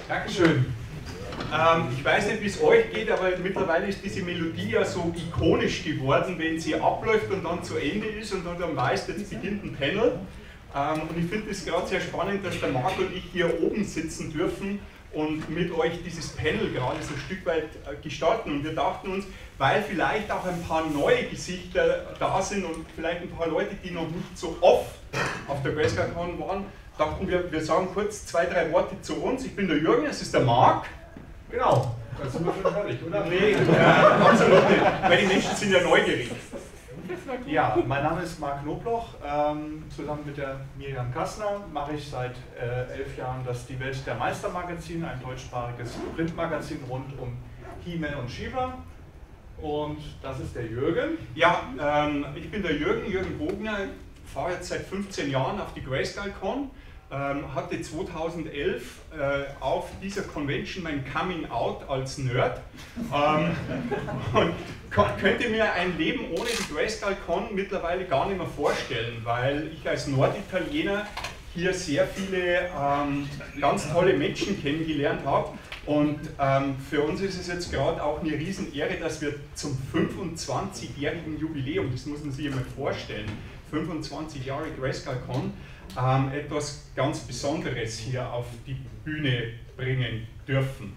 Dankeschön. Ich weiß nicht, wie es euch geht, aber mittlerweile ist diese Melodie ja so ikonisch geworden, wenn sie abläuft und dann zu Ende ist und dann weißt, jetzt beginnt ein Panel. Und ich finde es gerade sehr spannend, dass der Marc und ich hier oben sitzen dürfen und mit euch dieses Panel gerade so ein Stück weit gestalten. Und wir dachten uns, weil vielleicht auch ein paar neue Gesichter da sind und vielleicht ein paar Leute, die noch nicht so oft auf der Grayskull waren, dachten wir sagen kurz 2, 3 Worte zu uns. Ich bin der Jürgen, es ist der Marc. Genau, das sind wir schon fertig, oder? Nee, absolut nicht, weil die Menschen sind ja neugierig. Ja, mein Name ist Marc Knobloch. Zusammen mit der Miriam Kassner mache ich seit 11 Jahren das Die Welt der Meister-Magazin, ein deutschsprachiges Printmagazin rund um He-Man und She-Ra. Und das ist der Jürgen. Ja, ich bin der Jürgen Bogner, fahre jetzt seit 15 Jahren auf die Grayskull Con. Hatte 2011 auf dieser Convention mein Coming Out als Nerd und könnte mir ein Leben ohne die Grayskull Con mittlerweile gar nicht mehr vorstellen, weil ich als Norditaliener hier sehr viele ganz tolle Menschen kennengelernt habe und für uns ist es jetzt gerade auch eine Riesenehre, dass wir zum 25-jährigen Jubiläum, das muss man sich einmal vorstellen, 25 Jahre Grayskull Con, etwas ganz Besonderes hier auf die Bühne bringen dürfen.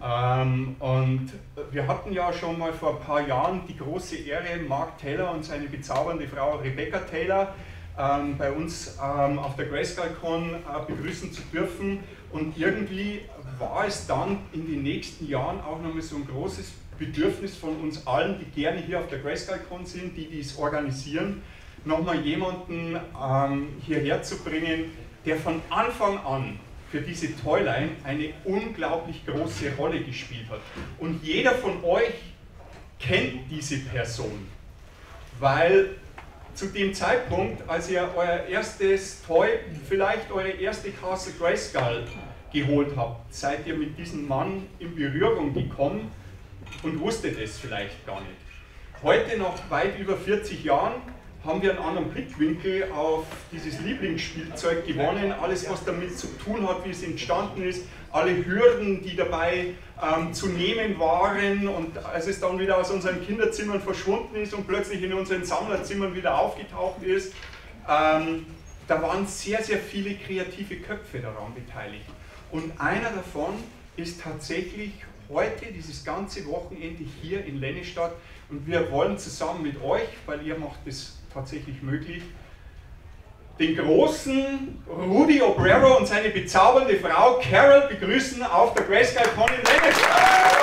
Und wir hatten ja schon mal vor ein paar Jahren die große Ehre, Mark Taylor und seine bezaubernde Frau Rebecca Taylor bei uns auf der Grayskull Con begrüßen zu dürfen. Und irgendwie war es dann in den nächsten Jahren auch nochmal so ein großes Bedürfnis von uns allen, die gerne hier auf der Grayskull Con sind, die es organisieren, nochmal jemanden hierher zu bringen, der von Anfang an für diese Toyline eine unglaublich große Rolle gespielt hat. Und jeder von euch kennt diese Person, weil zu dem Zeitpunkt, als ihr euer erstes Toy, vielleicht eure erste Castle Grayskull geholt habt, seid ihr mit diesem Mann in Berührung gekommen und wusstet es vielleicht gar nicht. Heute, nach weit über 40 Jahren, haben wir einen anderen Blickwinkel auf dieses Lieblingsspielzeug gewonnen, alles was damit zu tun hat, wie es entstanden ist, alle Hürden, die dabei zu nehmen waren und als es dann wieder aus unseren Kinderzimmern verschwunden ist und plötzlich in unseren Sammlerzimmern wieder aufgetaucht ist, da waren sehr, sehr viele kreative Köpfe daran beteiligt. Und einer davon ist tatsächlich heute, dieses ganze Wochenende hier in Lennestadt und wir wollen zusammen mit euch, weil ihr macht es tatsächlich möglich, den großen Rudy Obrero und seine bezaubernde Frau Carol begrüßen auf der Grayskull Con in Lennestadt.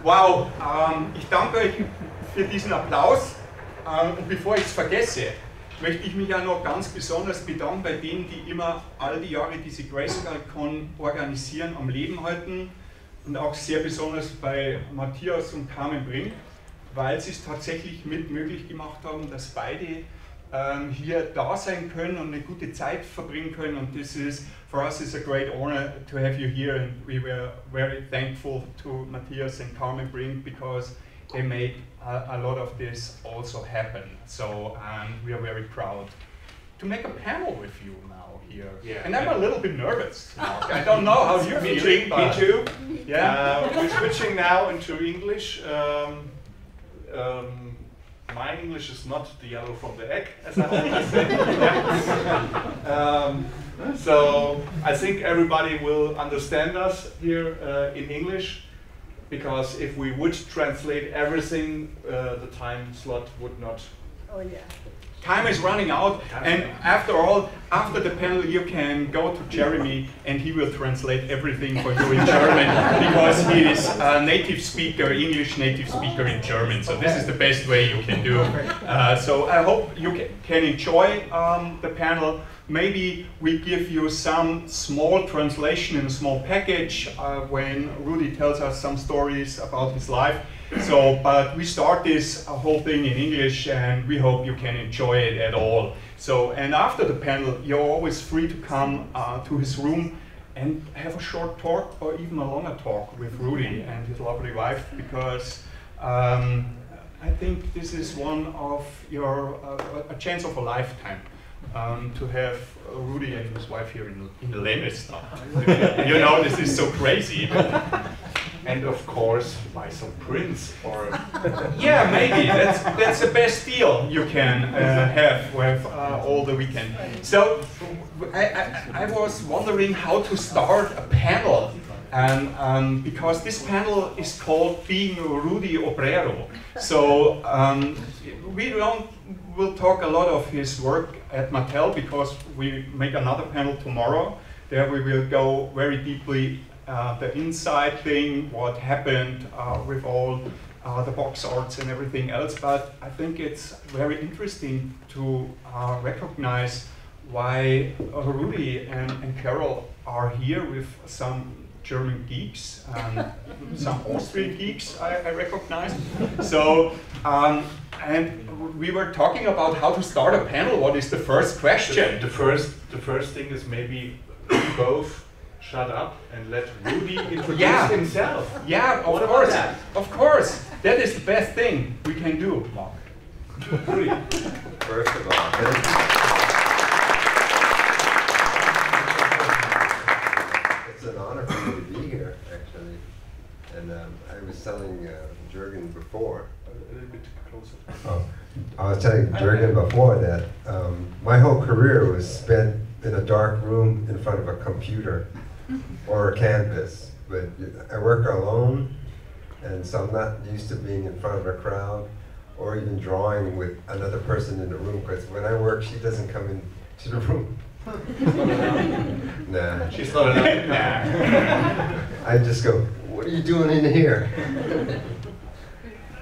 Wow, ich danke euch für diesen Applaus und bevor ich es vergesse, möchte ich mich auch noch ganz besonders bedanken bei denen, die immer all die Jahre diese Grayskull Con organisieren, am Leben halten und auch sehr besonders bei Matthias und Carmen Brink, weil sie es tatsächlich mit möglich gemacht haben, dass beide hier da sein können und eine gute Zeit verbringen können und this is, for us it's a great honor to have you here and we were very thankful to Matthias and Carmen Brink because they made a lot of this also happen. So we are very proud to make a panel with you now here. Yeah. And I'm a little bit nervous. I don't know how you're feeling. Me too. Yeah. We're switching now into English. My English is not the yellow from the egg, as I always say. So I think everybody will understand us here in English, because if we would translate everything, the time slot would not Oh yeah. Time is running out, and after all, after the panel you can go to Jeremy and he will translate everything for you in German, because he is a native speaker, English native speaker in German, so this is the best way you can do. So I hope you can enjoy the panel. Maybe we give you some small translation in a small package when Rudy tells us some stories about his life. So, but we start this whole thing in English, and we hope you can enjoy it at all. So, and after the panel, you're always free to come to his room and have a short talk or even a longer talk with Rudy and his lovely wife, because I think this is one of your, a chance of a lifetime. To have Rudy and his wife here in the Lemmes now. You know, this is so crazy. And of course, buy some prints or... Yeah, maybe. That's the best deal you can have with all the weekend. So I was wondering how to start a panel. And because this panel is called Being Rudy Obrero. So we'll talk a lot of his work at Mattel, because we make another panel tomorrow. There we will go very deeply the inside thing, what happened with all the box arts and everything else. But I think it's very interesting to recognize why Rudy and Carol are here with some German geeks, some Austrian geeks I recognize. So, and we were talking about how to start a panel. What is the first question? The first thing is maybe both shut up and let Rudy introduce himself. Yeah, of course. Of course. That is the best thing we can do, Mark. Rudy. First of all, it's an honor for me to be here, actually. And I was telling Jürgen before. A little bit closer. Oh, I was telling Jürgen before that my whole career was spent in a dark room in front of a computer or a canvas. But I work alone, and so I'm not used to being in front of a crowd or even drawing with another person in the room, because when I work, she doesn't come into the room. Nah. She's not allowed. Nah. I just go, what are you doing in here?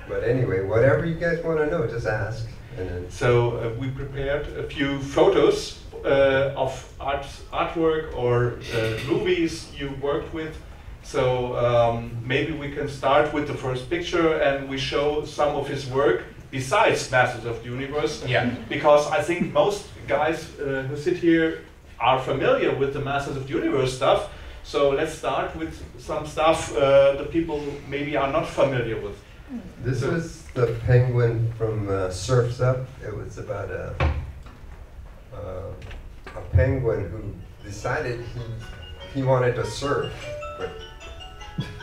But anyway, whatever you guys want to know, just ask. And then So we prepared a few photos of artwork or movies you worked with. So maybe we can start with the first picture, and we show some of his work besides Masters of the Universe. Yeah. Because I think most guys who sit here are familiar with the Masters of the Universe stuff. So let's start with some stuff the people maybe are not familiar with. this was the penguin from Surf's Up. It was about a penguin who decided he wanted to surf. But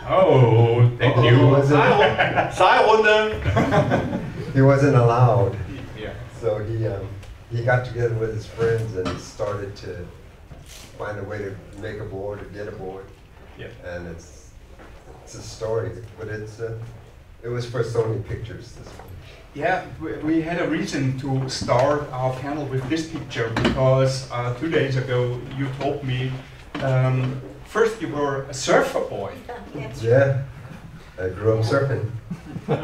Oh, thank you. he wasn't allowed. Yeah. So he got together with his friends and started to find a way to make a board or get a board. Yeah. And it's a story, but it was for Sony Pictures, this one. Yeah, we had a reason to start our panel with this picture, because 2 days ago you told me first you were a surfer boy. Yeah, I grew up surfing.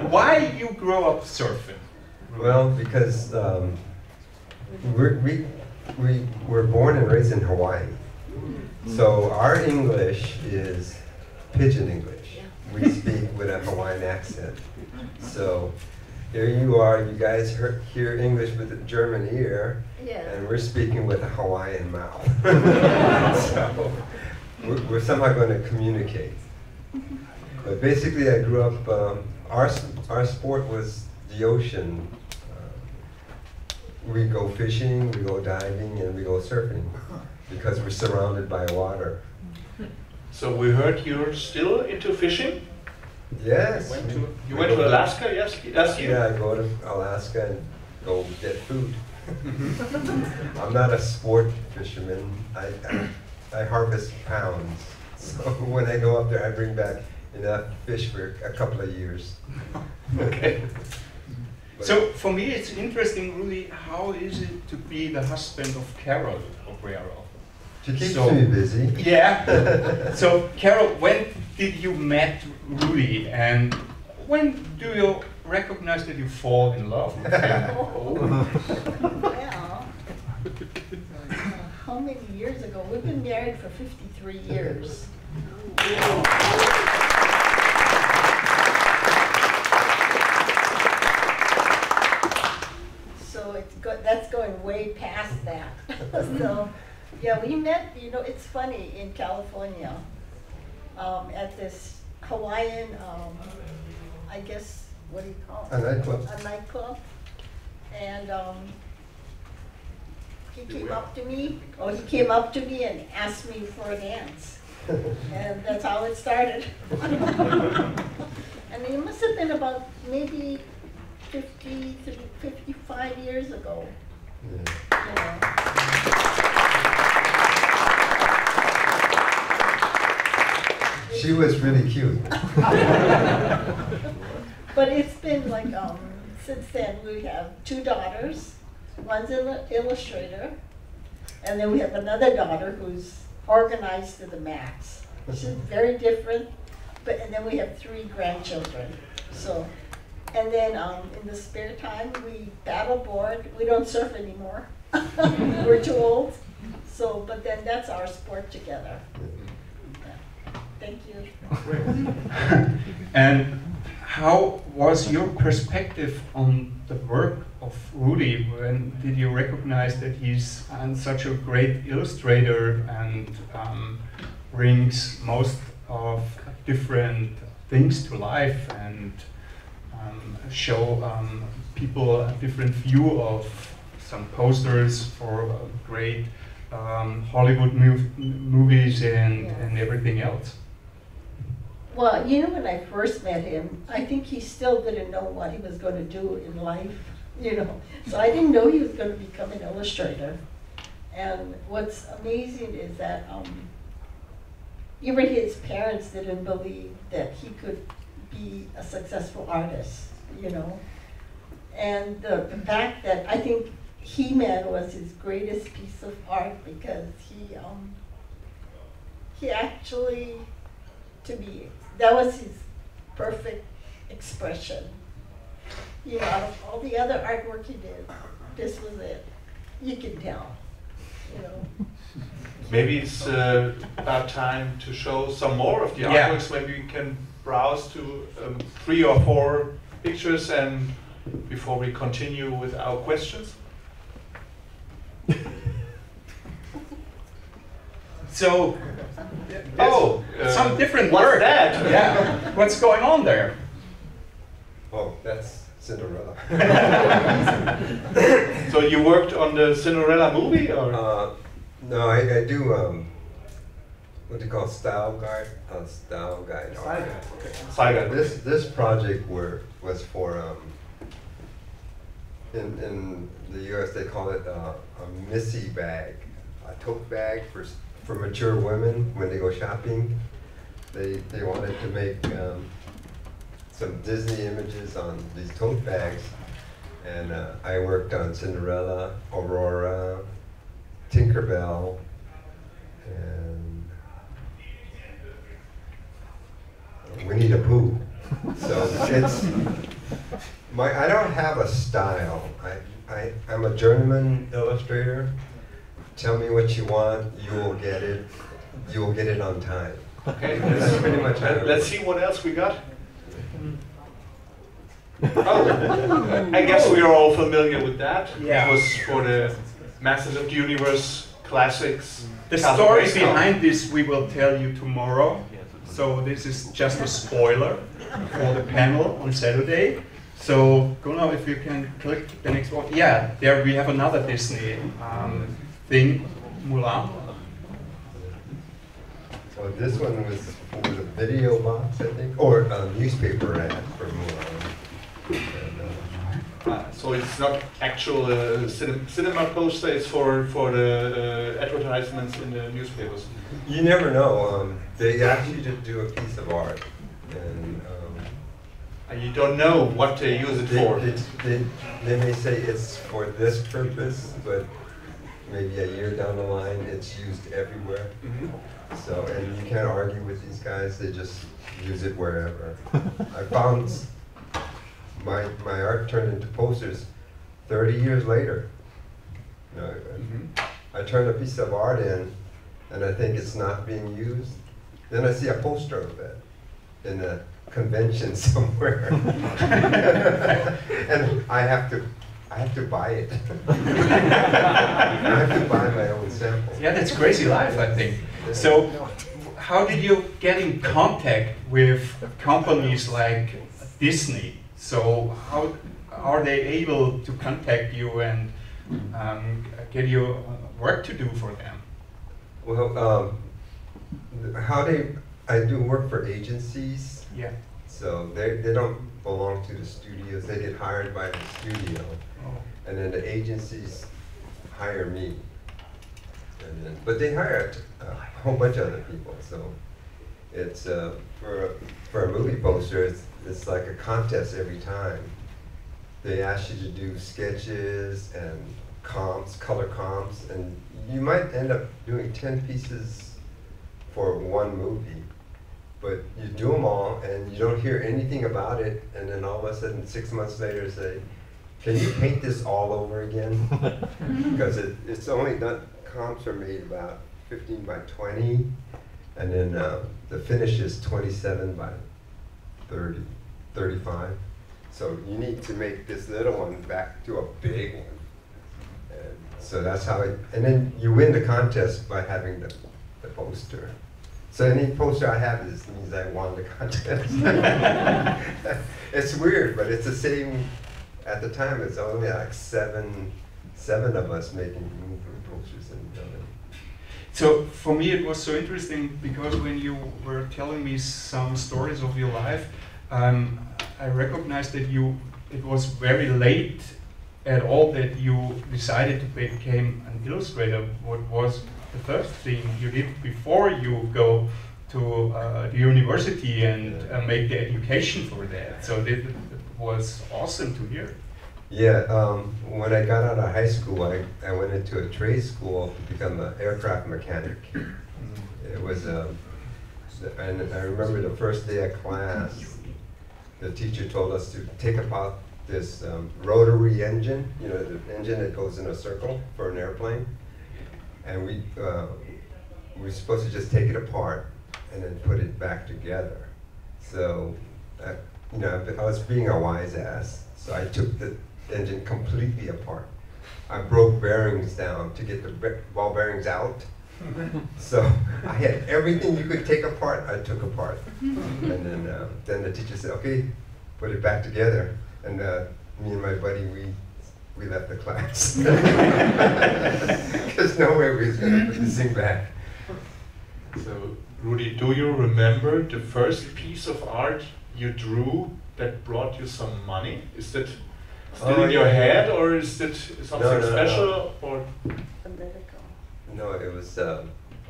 Why you grew up surfing? Well, because we were born and raised in Hawaii. So our English is pidgin English. We speak with a Hawaiian accent. So here you are, you guys hear English with a German ear, and we're speaking with a Hawaiian mouth. So we're somehow going to communicate. But basically I grew up, our sport was the ocean. We go fishing, we go diving, and we go surfing, because we're surrounded by water. So we heard you're still into fishing? Yes. You went to Alaska last year? Yeah, I go to Alaska and go get food. I'm not a sport fisherman. I harvest pounds. So when I go up there, I bring back enough fish for a couple of years. Okay. So for me it's interesting, Rudy, how is it to be the husband of Carol Obrero? She keeps me busy. Yeah. So Carol, when did you met Rudy, and when do you recognize that you fall in love with him? Well, how many years ago? We've been married for 53 years. So that's going way past that. So, yeah, we met, you know, it's funny, in California, at this Hawaiian, I guess, what do you call it? A nightclub. A nightclub. And he came up to me, and asked me for a dance. And that's how it started. And it must have been about maybe 50 to 55 years ago. Yeah. You know. She was really cute. But it's been like, since then we have 2 daughters. One's an illustrator, and then we have another daughter who's organized to the max. She's very different, and then we have 3 grandchildren. So, and then in the spare time we paddleboard. We don't surf anymore. We're too old. So, but then that's our sport together. Yeah. Thank you. And how was your perspective on the work of Rudy? When did you recognize that he's such a great illustrator and brings most of different things to life and show people a different view of some posters for great Hollywood movies and everything else? Well, you know, when I first met him, I think he still didn't know what he was going to do in life, you know. So I didn't know he was going to become an illustrator. And what's amazing is that even his parents didn't believe that he could be a successful artist, you know. And the fact that I think He-Man was his greatest piece of art, because he actually, to me, that was his perfect expression. You know, out of all the other artwork he did, this was it. You can tell, you know. Maybe it's about time to show some more of the artworks. Maybe we can browse to 3 or 4 pictures, and before we continue with our questions. So, some different what's work. That? Yeah. What's going on there? Oh, that's Cinderella. So you worked on the Cinderella movie, or? No, I do what do you call style guide? Style guide. Style guide. Okay. Style guide. This project was for in the U.S. they call it a Missy bag, a tote bag for mature women when they go shopping. They wanted to make some Disney images on these tote bags, and I worked on Cinderella, Aurora, Tinkerbell, and Winnie the Pooh. So it's I don't have a style. I'm a journeyman illustrator. Tell me what you want, you will get it. You will get it on time. Okay, that's pretty much how it let's see what else we got. Oh, I guess we are all familiar with that. Yeah. It was for the Masters of the Universe classics. The story behind this we will tell you tomorrow. So this is just a spoiler for the panel on Saturday. So Gunnar, if you can click the next one. Yeah, there we have another Disney thing, Mulan. So this one was for the video box, I think, or a newspaper ad for Mulan. And, so it's not actual cinema poster, it's for the advertisements in the newspapers. you never know. They asked you to do a piece of art, and You don't know what they use it for. They may say it's for this purpose, but maybe a year down the line, it's used everywhere. So, and you can't argue with these guys, they just use it wherever. I found my art turned into posters 30 years later. You know, I turn a piece of art in, and I think it's not being used. Then I see a poster of it in a convention somewhere, and I have to buy it. I have to buy my own samples. Yeah, that's crazy life, I think. So, how did you get in contact with companies like Disney? So, how are they able to contact you and get you work to do for them? Well, I do work for agencies. Yeah. So they don't belong to the studios. They get hired by the studio, and then the agencies hire me. And then, but they hire a whole bunch of other people. So it's for a movie poster, it's like a contest every time. They ask you to do sketches and comps, color comps, and you might end up doing 10 pieces for one movie. But you do them all, and you don't hear anything about it, and then all of a sudden, 6 months later, say, "Can you paint this all over again?" Because it's only done. Comps are made about 15 by 20, and then the finish is 27 by 30, 35. So you need to make this little one back to a big one. And so that's how it. And then you win the contest by having the poster. So any poster I have means I won the contest. It's weird, but it's the same. At the time, it's only like seven of us making movie posters. So for me, it was so interesting because when you were telling me some stories of your life, I recognized that it was very late at all that you decided to become an illustrator. What was the first thing you did before you go to the university and make the education for that? So that was awesome to hear. Yeah, when I got out of high school, I went into a trade school to become an aircraft mechanic. It was, and I remember the first day of class, the teacher told us to take apart this rotary engine, you know, the engine that goes in a circle for an airplane. And we were supposed to just take it apart and then put it back together. So, you know, I was being a wise ass, so I took the engine completely apart. I broke bearings down to get the ball bearings out. So I had everything you could take apart, I took apart. And then the teacher said, "Okay, put it back together." And me and my buddy, we left the class. There's no way we was going to put this thing back. So, Rudy, do you remember the first piece of art you drew that brought you some money? Is that still in your head, or is it something special? Or no, it was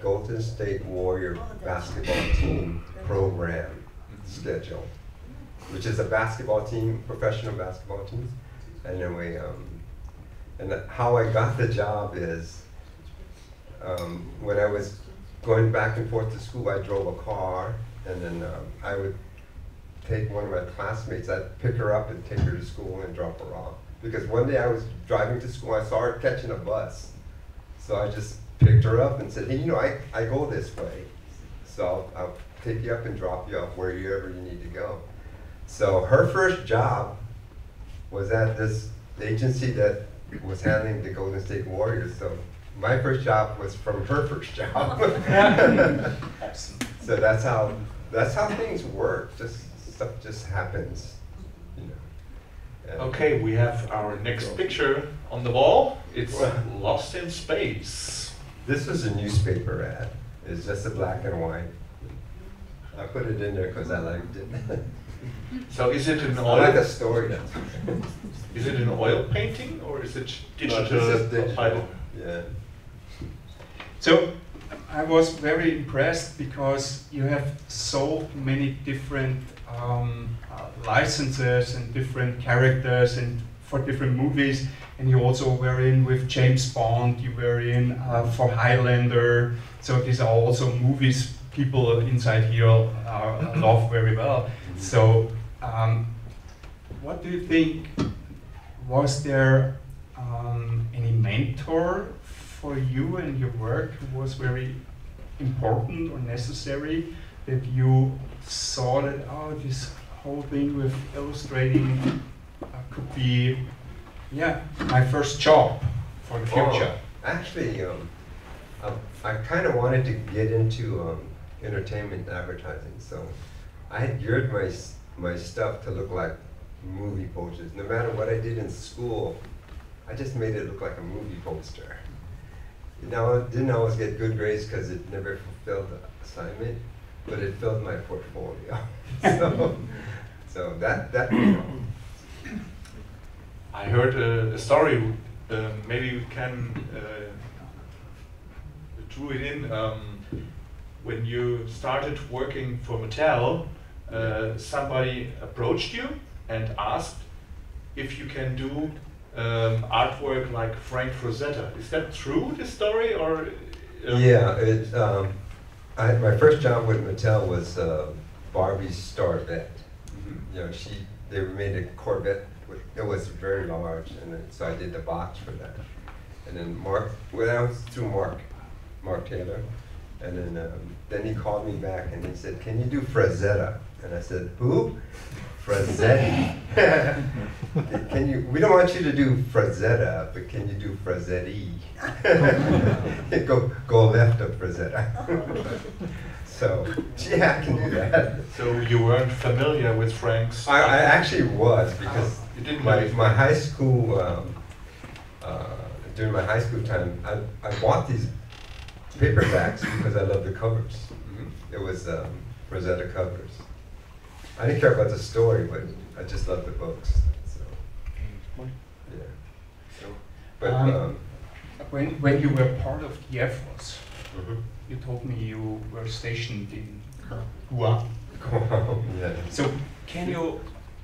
Golden State Warrior basketball team program schedule, which is a basketball team, professional basketball team. And then and how I got the job is when I was going back and forth to school, I drove a car, and then I would take one of my classmates, I'd pick her up and take her to school and drop her off. Because one day I was driving to school, I saw her catching a bus. So I just picked her up and said, "Hey, you know, I go this way. So I'll take you up and drop you off wherever you need to go." So her first job was at this agency that was handling the Golden State Warriors. So my first job was from her first job. So that's how things work. Stuff just happens, you know. Okay, we have our next picture on the wall. It's Lost in Space. This was a newspaper ad. It's just a black and white. I put it in there because I liked it. So is it an I oil? like the story. Is it an oil painting, or is it digital? No, this is digital. Yeah. So I was very impressed because you have so many different licenses and different characters and for different movies. And you also were in with James Bond, you were in for Highlander. So these are also movies people inside here love very well. So what do you think, was there any mentor for you and your work who was very important or necessary, that you saw that, oh, this whole thing with illustrating could be, yeah, my first job for the future? Actually, I kind of wanted to get into entertainment advertising, so I had geared my stuff to look like movie posters. No matter what I did in school, I just made it look like a movie poster. Now, I didn't always get good grades because it never fulfilled the assignment, but it filled my portfolio. so that you know. I heard a story, maybe we can drew it in. When you started working for Mattel, somebody approached you and asked if you can do artwork like Frank Frazetta. Is that true, this story, or? Yeah, my first job with Mattel was Barbie's Starvette. You know, they made a Corvette. It was very large, and so I did the box for that. And then I was through Mark Taylor, and then he called me back and he said, "Can you do Frazetta?" And I said, "Who? Frazetti." Can you? We don't want you to do Frazetta, but can you do Frazetti? go left of Frazetta. So yeah, I can do that. So you weren't familiar with Frank's? I actually was, because my high school during my high school time, I bought these paperbacks because I loved the covers. It was Frazetta covers. I didn't care about the story, but I just loved the books. So, yeah. So, but when you were part of the Air Force, you told me you were stationed in Guam. Yeah. So can you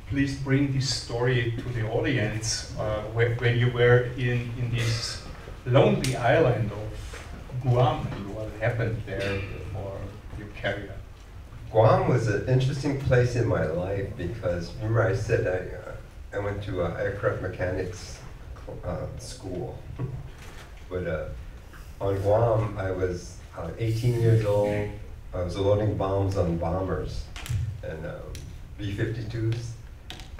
please bring this story to the audience, when you were in this lonely island of Guam and what happened there for your career? Guam was an interesting place in my life because, remember I said I went to aircraft mechanics school. But on Guam, I was 18 years old. I was loading bombs on bombers and B-52s.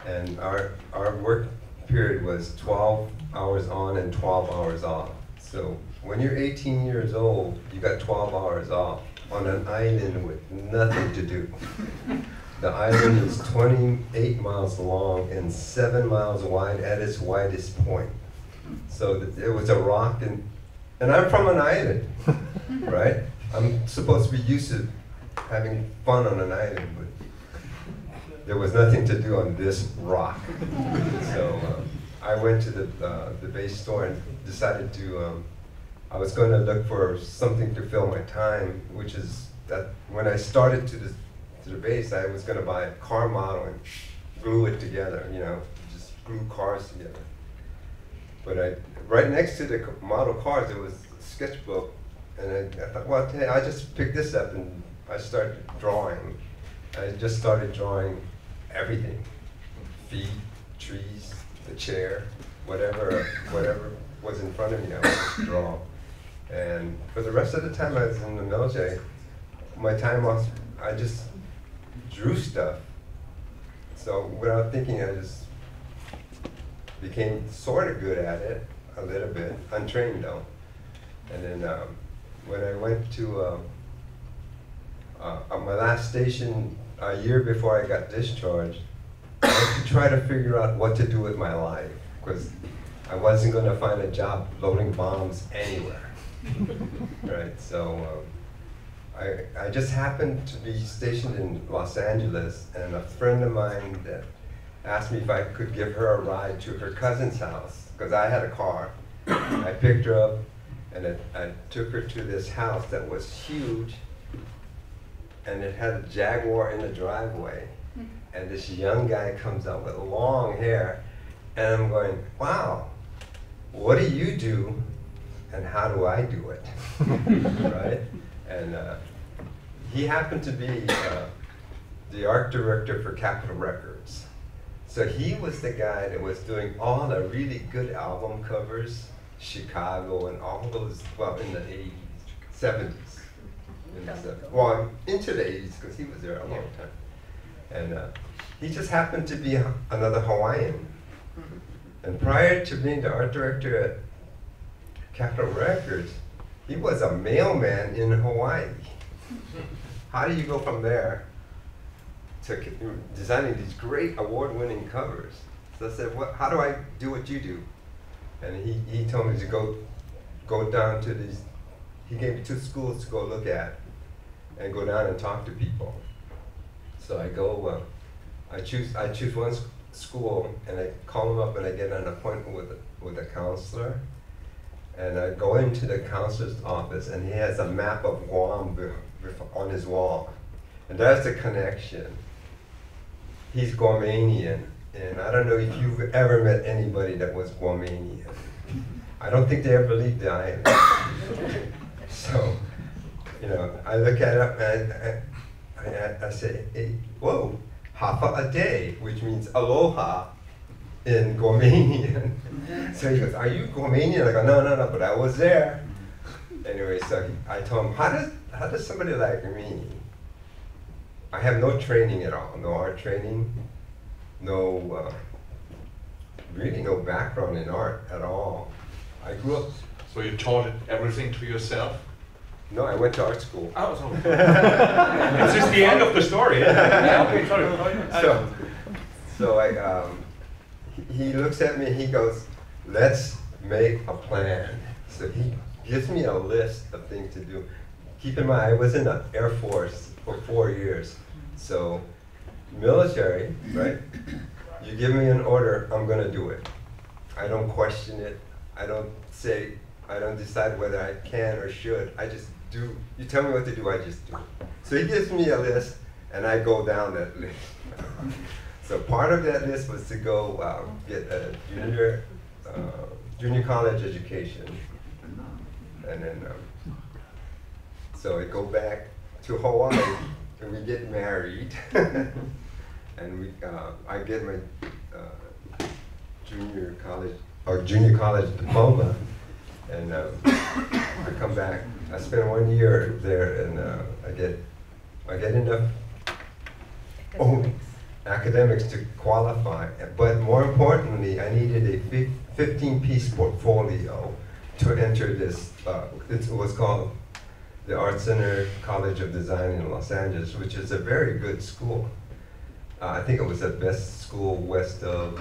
And our work period was 12 hours on and 12 hours off. So when you're 18 years old, you got 12 hours off on an island with nothing to do. The island is 28 miles long and 7 miles wide at its widest point. So it was a rock, and I'm from an island, right? I'm supposed to be used to having fun on an island, but there was nothing to do on this rock. So I went to the base store and decided to, I was going to look for something to fill my time, which is that when I started to the base, I was going to buy a car model and glue it together, you know, just glue cars together. But right next to the model cars, there was a sketchbook, and I thought, well, hey, I just picked this up and I started drawing. I just started drawing everything: feet, trees, the chair, whatever was in front of me, I would just draw. And for the rest of the time I was in the military, my time off, I just drew stuff. So without thinking, I just became sort of good at it, a little bit, untrained though. And then when I went to my last station a year before I got discharged, I had to try to figure out what to do with my life, because I wasn't going to find a job loading bombs anywhere. Right, so I just happened to be stationed in Los Angeles, and a friend of mine that asked me if I could give her a ride to her cousin's house, because I had a car. I picked her up, and I took her to this house that was huge, and it had a Jaguar in the driveway. and this young guy comes out with long hair, and I'm going, wow, what do you do, and how do I do it, right? And he happened to be the art director for Capitol Records. So he was the guy that was doing all the really good album covers, Chicago and all those, well, in the 80s, 70s. Well, into the 80s, because he was there a long time. And he just happened to be another Hawaiian. And prior to being the art director at Capitol Records, he was a mailman in Hawaii. How do you go from there to designing these great award-winning covers? So I said, how do I do what you do? And he told me to go down to these, he gave me 2 schools to go look at and go down and talk to people. So I go, I choose one school, and I call them up and I get an appointment with a counselor. And I go into the counselor's office, and he has a map of Guam on his wall. And that's the connection. He's Guamanian, and I don't know if you've ever met anybody that was Guamanian. I don't think they ever leave the island. So, you know, I look at it and I say, hey, whoa, hafa a day, which means aloha in Guamanian. So he goes, are you Guamanian? I go, no, but I was there. Anyway, so I told him, how does somebody like me, I have no training at all, no art training, no, really no background in art at all. I grew up. So you taught everything to yourself? No, I went to art school. Oh, sorry. It's just the end of the story. Yeah, okay, sorry. So he looks at me, he goes, let's make a plan. So he gives me a list of things to do. Keep in mind, I was in the Air Force for 4 years. So military, right? You give me an order, I'm gonna do it. I don't question it. I don't decide whether I can or should. I just do. You tell me what to do, I just do. So he gives me a list, and I go down that list. So part of that list was to go get a junior college education, and then so I go back to Hawaii, and we get married, and I get my junior college diploma, and I come back. I spent 1 year there, and I get enough academics to qualify. But more importantly, I needed a 15-piece portfolio to enter this. It was called the Art Center College of Design in Los Angeles, which is a very good school. I think it was the best school west of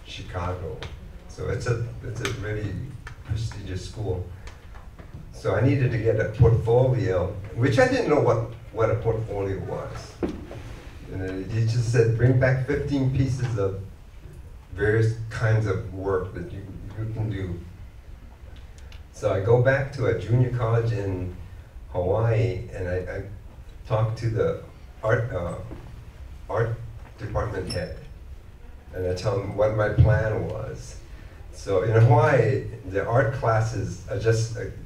Chicago. So it's a really prestigious school. So I needed to get a portfolio, which I didn't know what a portfolio was. And then he just said, bring back 15 pieces of various kinds of work that you can do. So I go back to a junior college in Hawaii, and I talked to the art department head, and I tell him what my plan was. So in Hawaii, the art classes are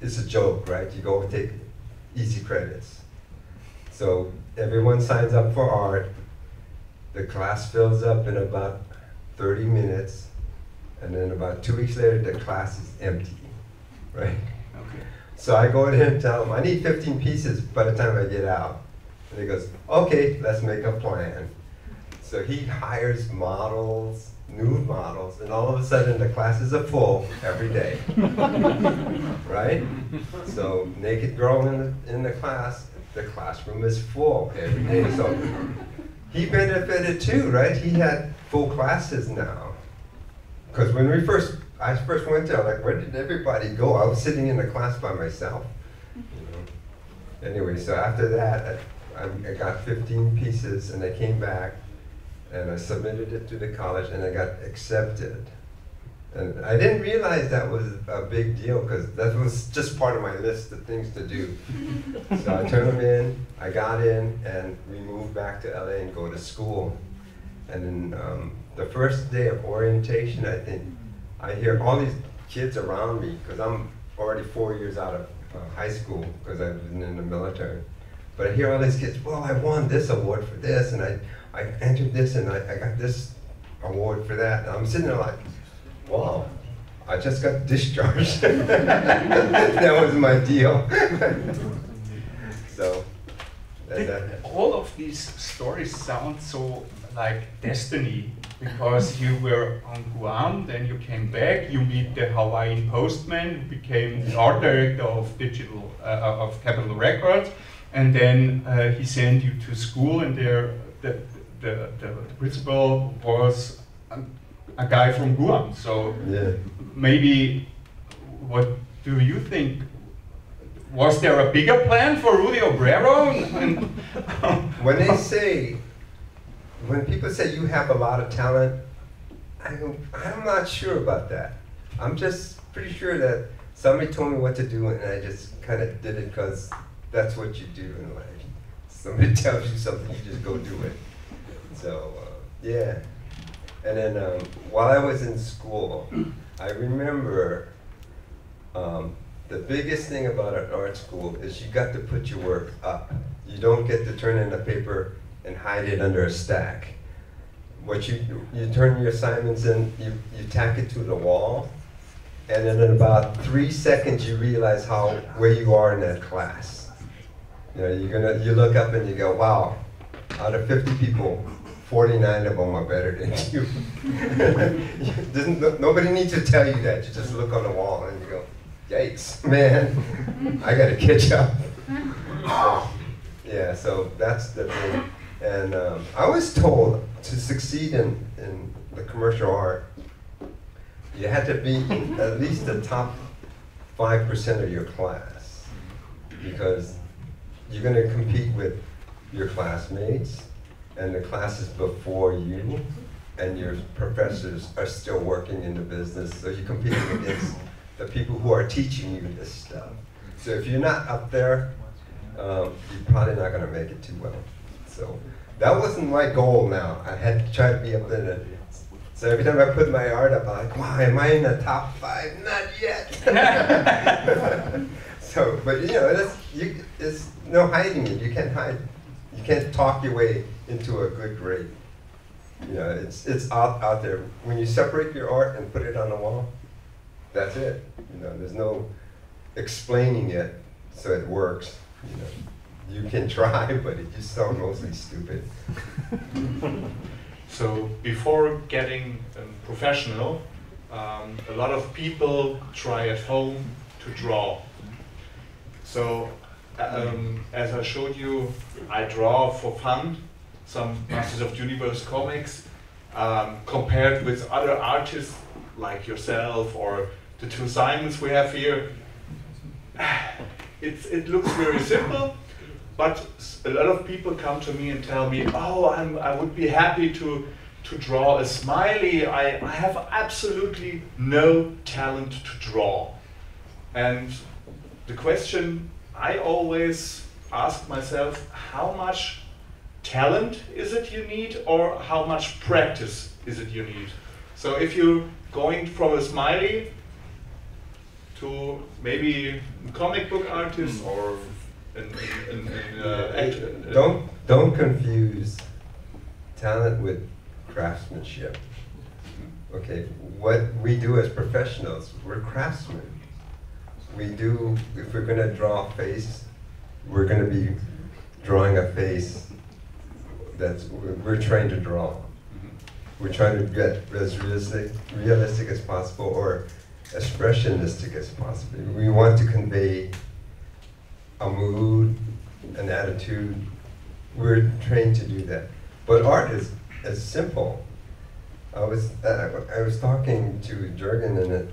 it's a joke, right? You go and take easy credits. So everyone signs up for art, the class fills up in about 30 minutes, and then about 2 weeks later, the class is empty, right? Okay. So I go in and tell him, I need 15 pieces by the time I get out. And he goes, okay, let's make a plan. So he hires models, nude models, and all of a sudden the classes are full every day, right? So naked girl in the classroom is full every day. So he benefited too, right? He had full classes now. Because when I first went there, like, where did everybody go? I was sitting in the class by myself. You know? Anyway, so after that, I got 15 pieces, and I came back, and I submitted it to the college, and I got accepted. And I didn't realize that was a big deal, because that was just part of my list of things to do. So I turned them in, I got in, and we moved back to LA and go to school. And then the first day of orientation, I think, I hear all these kids around me, because I'm already 4 years out of high school, because I've been in the military. But I hear all these kids, well, I won this award for this, and I entered this, and I got this award for that. And I'm sitting there like, wow, I just got discharged. That was my deal. So, all of these stories sound so like destiny, because you were on Guam, then you came back, you meet the Hawaiian postman, who became the art director of of Capitol Records, and then he sent you to school, and there the principal was a guy from Guam. So yeah. Maybe, what do you think? Was there a bigger plan for Rudy Obrero? When people say you have a lot of talent, I'm not sure about that. I'm just pretty sure that somebody told me what to do, and I just kind of did it because that's what you do in life. Somebody tells you something, you just go do it. So, yeah. And then while I was in school, I remember the biggest thing about an art school is you got to put your work up. You don't get to turn in a paper and hide it under a stack. What you turn your assignments in, you tack it to the wall, and then in about 3 seconds you realize where you are in that class. You know, you look up and you go, wow, out of 50 people, 49 of them are better than you. Nobody needs to tell you that. You just look on the wall and you go, yikes, man, I gotta catch up. So, yeah, so that's the thing. And I was told to succeed in the commercial art, you had to be in at least the top 5% of your class, because you're going to compete with your classmates and the classes before you, and your professors are still working in the business, so you're competing against the people who are teaching you this stuff. So if you're not up there, you're probably not going to make it too well. So that wasn't my goal now. I had to try to be up there. So every time I put my art up, I'm like, wow, am I in the top 5? Not yet. So, but you know, it's no hiding it. You can't hide. You can't talk your way into a good grade. You know, it's out there. When you separate your art and put it on the wall, that's it. You know, there's no explaining it so it works. You know. You can try, but it just sounds mostly stupid. So before getting professional, a lot of people try at home to draw. So as I showed you, I draw for fun some Masters of the Universe comics, compared with other artists like yourself or the two Simons we have here. It looks very simple. But a lot of people come to me and tell me, oh, I would be happy to draw a smiley. I have absolutely no talent to draw. And the question I always ask myself, how much talent is it you need, or how much practice is it you need? So if you're going from a smiley to maybe a comic book artist or Don't confuse talent with craftsmanship. Okay, what we do as professionals, we're craftsmen. If we're going to draw a face, we're going to be drawing a face we're trained to draw. We're trying to get as realistic as possible, or expressionistic as possible. We want to convey a mood, an attitude. We're trained to do that. But art is simple. I was talking to Jürgen, and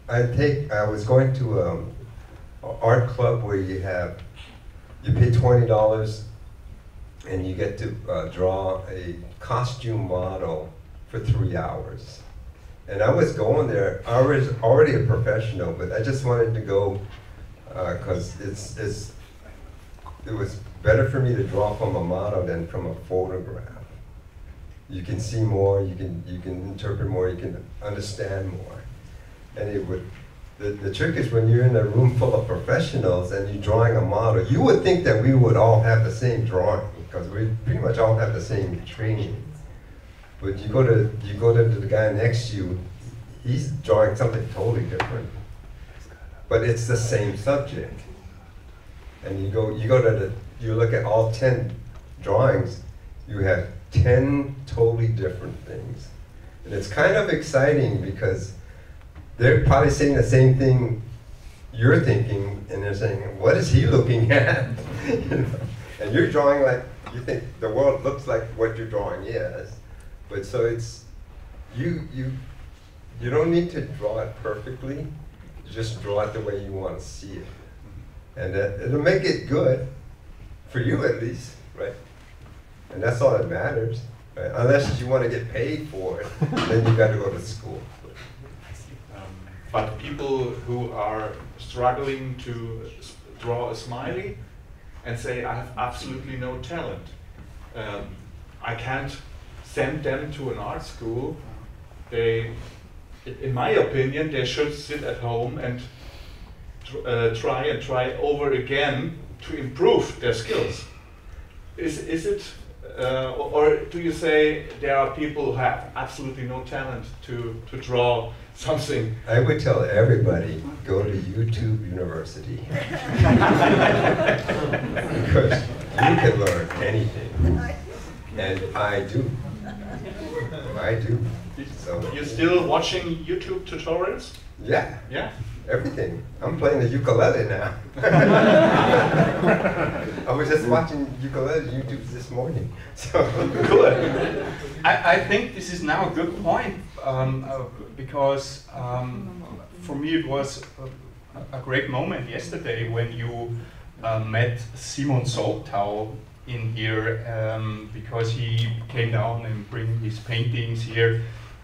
I was going to an art club where you pay $20 and you get to draw a costume model for 3 hours. And I was going there. I was already a professional, but I just wanted to go because it was better for me to draw from a model than from a photograph. You can see more, you can interpret more, you can understand more. And it would, the trick is when you're in a room full of professionals and you're drawing a model, you would think that we would all have the same drawing, because we pretty much all have the same training. But you go to the guy next to you, he's drawing something totally different. But it's the same subject. And you look at all 10 drawings, you have 10 totally different things. And it's kind of exciting because they're probably saying the same thing you're thinking, and they're saying, what is he looking at? You know? And you're drawing like, you think the world looks like what your drawing is. But so it's, you don't need to draw it perfectly, you just draw it the way you want to see it. And it'll make it good, for you at least, right? And that's all that matters, right? Unless you want to get paid for it, then you got to go to school. But people who are struggling to draw a smiley and say, I have absolutely no talent, I can't send them to an art school. They, in my opinion, they should sit at home and try over again to improve their skills. Is it, or do you say there are people who have absolutely no talent to draw something? I would tell everybody, go to YouTube University. Because you can learn anything. And I do. I do. So You're still watching YouTube tutorials? yeah. Yeah? Everything. I'm playing the ukulele now. I was just watching ukulele YouTubes this morning. So Good. I think this is now a good point because for me it was a great moment yesterday when you met Simon Soltau in here because he came down and bring his paintings here.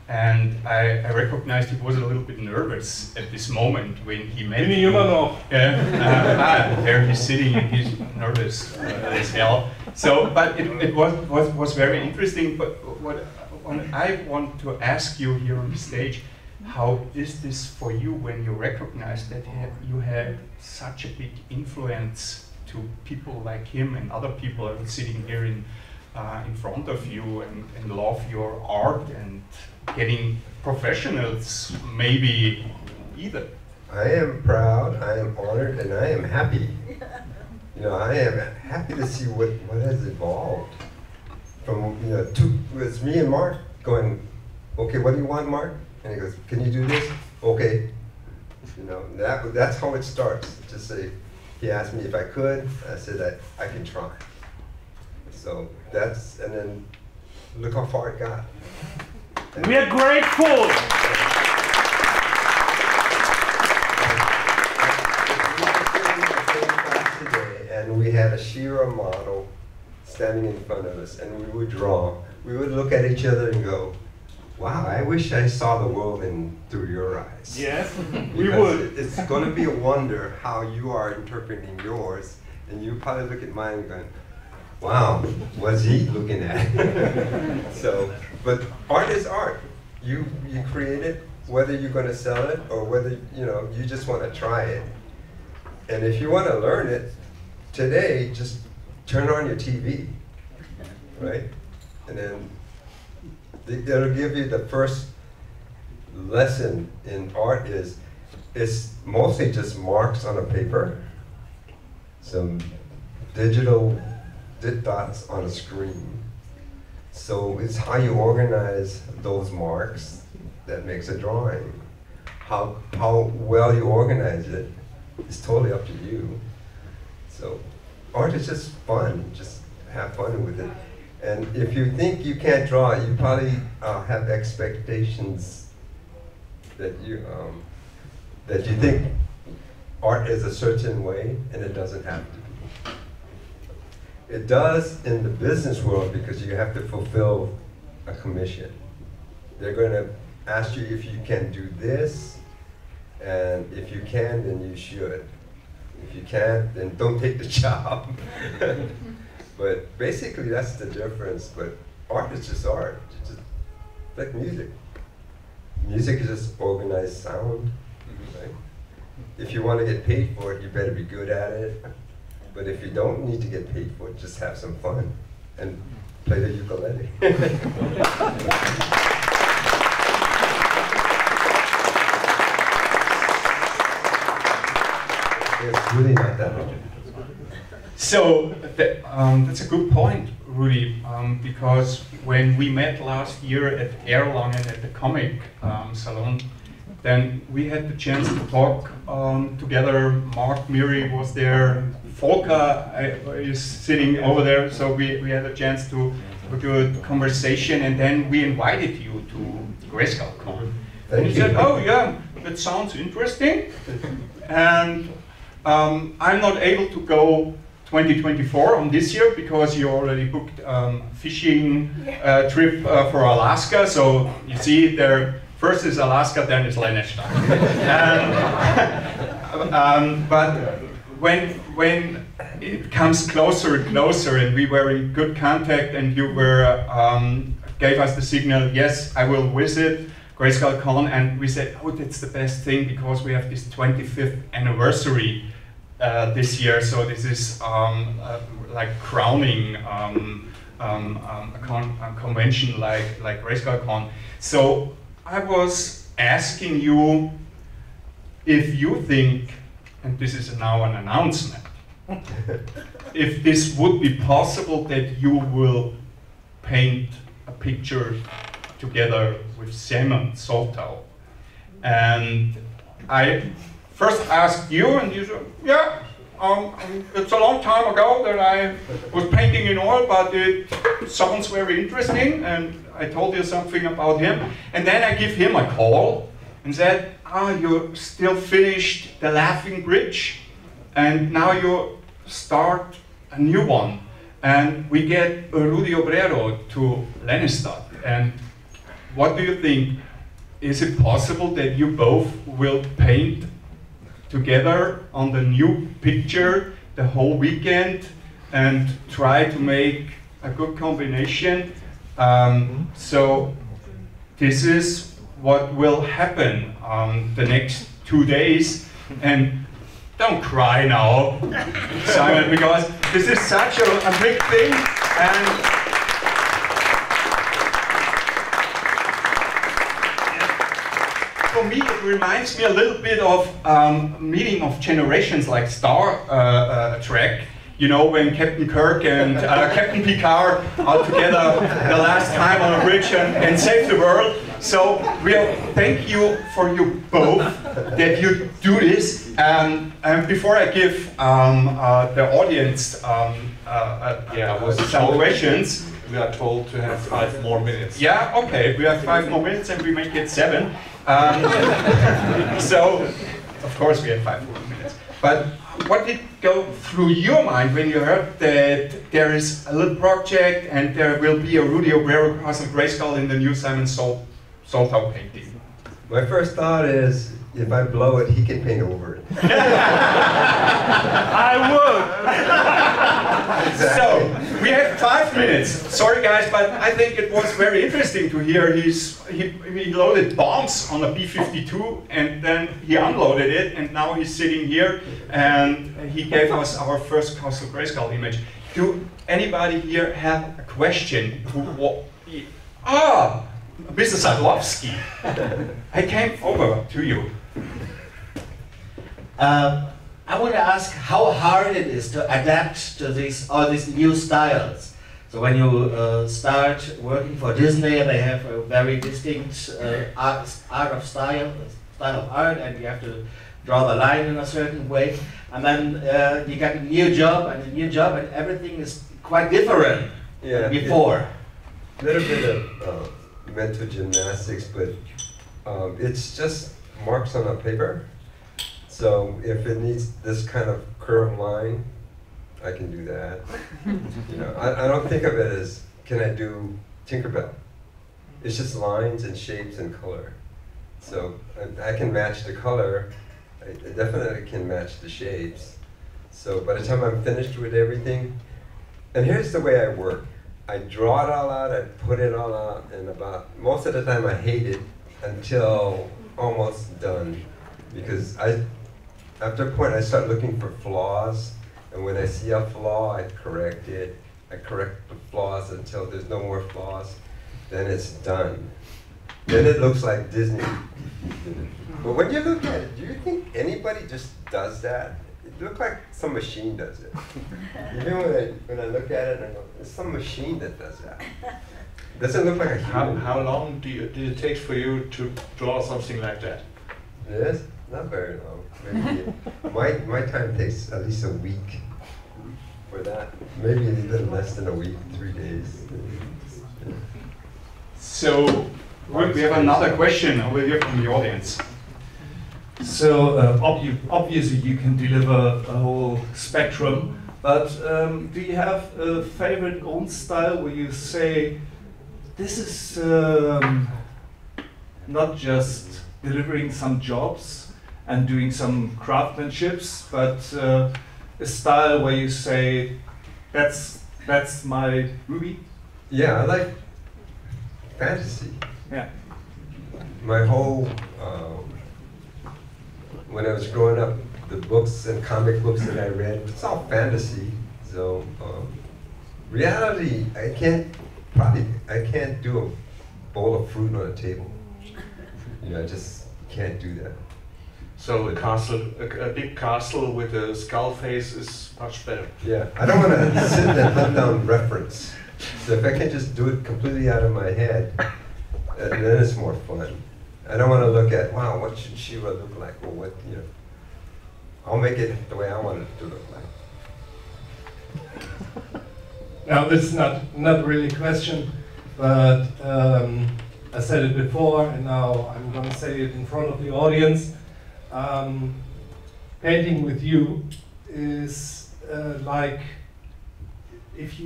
And I recognized he was a little bit nervous at this moment when he met Bin ich you. immer noch. There he's sitting and he's nervous as hell. So, but it was very interesting. But what I want to ask you here on the stage, how is this for you when you recognize that you had such a big influence to people like him and other people that are sitting here in front of you and love your art and getting professionals maybe either? I am proud, I am honored, and I am happy. You know, I am happy to see what has evolved. From, you know, it's me and Mark going, okay, what do you want, Mark? And he goes, can you do this? Okay. You know, that's how it starts. Just say, he asked me if I could, I said I can try. So that's, and then look how far it got. We are grateful. And we had a Shira model standing in front of us, and we would draw. We would look at each other and go, wow, I wish I saw the world through your eyes. Yes, we Because would. It's going to be a wonder how you are interpreting yours, and you probably look at mine and going, wow, what's he looking at? So, but art is art. You create it, whether you're going to sell it or whether you just want to try it. And if you want to learn it today, just turn on your TV, right? And then it'll give you the first lesson in art it's mostly just marks on a paper, some digital dots on a screen. So it's how you organize those marks that makes a drawing. How well you organize it is totally up to you. So art is just fun, just have fun with it. And if you think you can't draw, you probably have expectations that you think art is a certain way, and it doesn't have to be. It does in the business world because you have to fulfill a commission. They're going to ask you if you can do this, and if you can, then you should. If you can't, then don't take the job. But basically, that's the difference. But art is just art. It's just like music. Music is just organized sound, right? If you want to get paid for it, you better be good at it. But if you don't need to get paid for it, just have some fun and play the ukulele. It's really not that hard. So that's a good point, Rudy, because when we met last year at Erlangen at the comic salon, then we had the chance to talk together. Mark Miri was there, Volker is sitting over there, so we had a chance to do a conversation, and then we invited you to Grayskull Con. And you said, oh yeah, that sounds interesting, and I'm not able to go 2024 on this year because you already booked fishing trip for Alaska. So you see, there first is Alaska, then is Lennestadt. But when it comes closer and closer, and we were in good contact, and you were gave us the signal, yes, I will visit Grayskull Con, and we said, oh, that's the best thing because we have this 25th anniversary this year, so this is like crowning a convention like Grayskull Con. So I was asking you if you think, and this is now an announcement, if this would be possible that you will paint a picture together with Simon Soltau. And I first asked you, and you said, yeah, it's a long time ago that I was painting in oil, but it sounds very interesting, and I told you something about him. And then I give him a call and said, you still finished the Laughing Bridge, and now you start a new one. And we get Rudy Obrero to Lennestadt. And what do you think? Is it possible that you both will paint together on the new picture the whole weekend and try to make a good combination? So this is what will happen the next 2 days. And don't cry now, Simon, because this is such a big thing. And for me, it reminds me a little bit of meeting of generations like Star Trek. You know, when Captain Kirk and Captain Picard are together the last time on a bridge and save the world. So thank you for you both that you do this. And before I give the audience some questions. We are told to have 5 more minutes. Yeah, okay, we have 5 more minutes and we make it 7. So, of course we have 5 more minutes. But what did go through your mind when you heard that there is a little project and there will be a Rudy Obrero Castle Grayskull in the new Simon Soltau painting? My first thought is, if I blow it, he can paint over it. I would! Exactly. So, we have 5 minutes. Sorry guys, but I think it was very interesting to hear he loaded bombs on a B-52 and then he unloaded it, and now he's sitting here and he gave us our first Castle Grayskull image. Do anybody here have a question? Mr. Sadlowski, I came over to you. I want to ask how hard it is to adapt to all these new styles. So when you start working for Disney, they have a very distinct style of art, and you have to draw the line in a certain way. And then you get a new job, and everything is quite different than before. A little bit of mental gymnastics, but it's just marks on a paper. So if it needs this kind of curved line, I can do that. You know, I don't think of it as, can I do Tinkerbell? It's just lines and shapes and color. So I can match the color. I definitely can match the shapes. So by the time I'm finished with everything, and here's the way I work. I draw it all out, I put it all out, and most of the time I hate it until almost done. Because after a point I start looking for flaws, and when I see a flaw, I correct it. I correct the flaws until there's no more flaws, then it's done. Then it looks like Disney. But when you look at it, do you think anybody just does that? It looks like some machine does it. Even when I look at it, I go, it's some machine that does that. Doesn't look like a human. How long did it take for you to draw something like that? Yes, not very long. Maybe my time takes at least a week for that. Maybe a little less than a week, 3 days. So we have another question over here from the audience. So obviously you can deliver a whole spectrum, but do you have a favorite own style where you say, this is not just delivering some jobs and doing some craftsmanships, but a style where you say, that's my Ruby? Yeah, I like fantasy. Yeah. My whole, when I was growing up, the books and comic books that I read, it's all fantasy. So reality, I can't do a bowl of fruit on a table. I just can't do that. So a castle, a big castle with a skull face is much better. Yeah, I don't want to sit and hunt down reference. So if I can just do it completely out of my head, then it's more fun. I don't want to look at, wow, what should Shiva look like? Or what, I'll make it the way I want it to look like. Now, this is not really a question, but I said it before, and now I'm going to say it in front of the audience. Painting with you is like if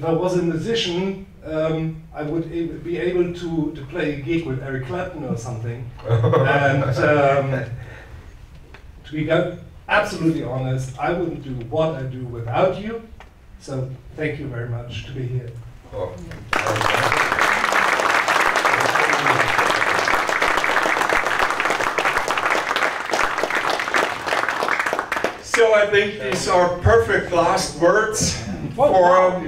I was a musician, I would be able to play a gig with Eric Clapton or something. And to be absolutely honest, I wouldn't do what I do without you. So thank you very much to be here. Oh. So I think these are perfect last words for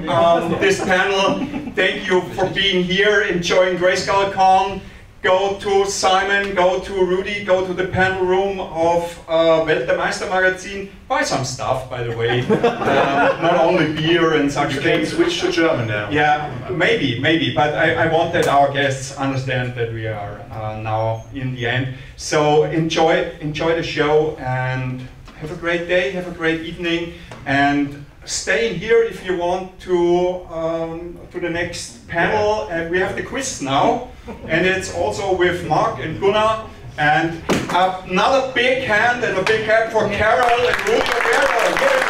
this panel. Thank you for being here, enjoying Grayskull Con. Go to Simon, go to Rudy, go to the panel room of Meister Magazine. Buy some stuff, by the way. Not only beer and such things. Switch to German now. Yeah, maybe. But I want that our guests understand that we are now in the end. So enjoy the show and have a great day, have a great evening, and stay in here if you want to the next panel. And we have the quiz now, and it's also with Mark and Gunnar. And another big hand and a big clap for Carol and Rudy Obrero. Here in